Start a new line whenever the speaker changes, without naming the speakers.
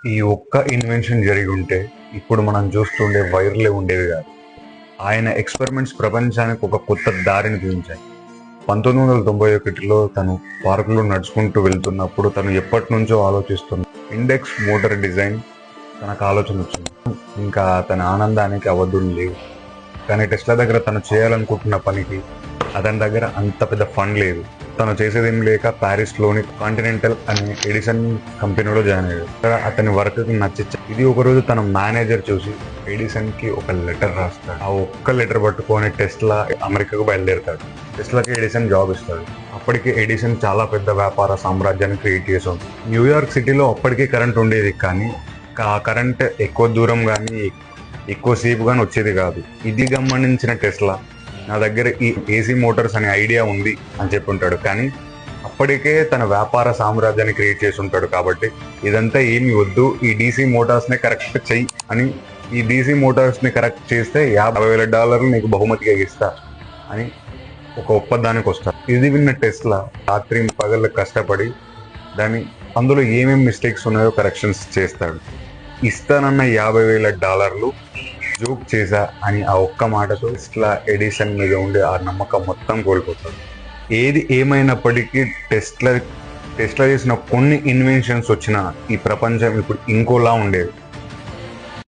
ఈ ఒక్క ఇన్వెన్షన్ జరిగి ఉంటే ఇప్పుడు మనం చూస్తుండే వైర్లే ఉండేవి కాదు. ఆయన ఎక్స్పెరిమెంట్స్ ప్రపంచానికి ఒక కొత్త దారిని చూపించాయి. 1991లో తను పార్కులో నడుచుకుంటూ వెళ్తున్నప్పుడు తను ఎప్పటి నుంచో ఆలోచిస్తున్న ఇండెక్స్ మోటార్ డిజైన్ తనకు ఆలోచన వచ్చింది. ఇంకా తన ఆనందానికి అవధులు లేవు. కానీ టెస్లా దగ్గర తను చేయాలనుకుంటున్న పనికి అతని దగ్గర అంత పెద్ద ఫండ్ లేదు. తను చేసేదేం లేక ప్యారిస్లోని కాంటినెంటల్ అనే ఎడిసన్ కంపెనీలో జాయిన్ అయ్యాడు. అతని వర్క్కి నచ్చి ఇది ఒకరోజు తన మేనేజర్ చూసి ఎడిసన్కి ఒక లెటర్ రాస్తాడు. ఆ ఒక్క లెటర్ పట్టుకొని టెస్లా అమెరికాకు బయలుదేరుతాడు. టెస్లాకి ఎడిసన్ జాబ్ ఇస్తాడు. అప్పటికి ఎడిసన్ చాలా పెద్ద వ్యాపార సామ్రాజ్యాన్ని క్రియేట్ చేసి ఉంది. న్యూయార్క్ సిటీలో అప్పటికే కరెంట్ ఉండేది, కానీ ఆ కరెంట్ ఎక్కువ దూరం కానీ ఎక్కువసేపు కానీ వచ్చేది కాదు. ఇది గమనించిన టెస్లా నా దగ్గర ఈ ఏసీ మోటార్స్ అనే ఐడియా ఉంది అని చెప్పి ఉంటాడు. కానీ అప్పటికే తన వ్యాపార సామ్రాజ్యాన్ని క్రియేట్ చేసి ఉంటాడు. కాబట్టి ఇదంతా ఏమి వద్దు, ఈ డీసీ మోటార్స్నే కరెక్ట్ చెయ్యి అని, ఈ డీసీ మోటార్స్ని కరెక్ట్ చేస్తే $50,000 నీకు బహుమతిగా ఇస్తా అని ఒక ఒప్పందానికి వస్తాడు. ఇది విన్న టెస్లా రాత్రి పగళ్ళు కష్టపడి అందులో ఏమేమి మిస్టేక్స్ ఉన్నాయో కరెక్షన్స్ చేస్తాడు. ఇస్తానన్న $50,000 జోక్ చేశా అని ఆ ఒక్క మాటతో టెస్లా ఎడిసన్ మీద ఉండే ఆ నమ్మకం మొత్తం కోల్పోతాడు. ఏది ఏమైనప్పటికీ టెస్లా చేసిన కొన్ని ఇన్వెన్షన్స్ వచ్చిన ఈ ప్రపంచం ఇప్పుడు ఇంకోలా ఉండేది.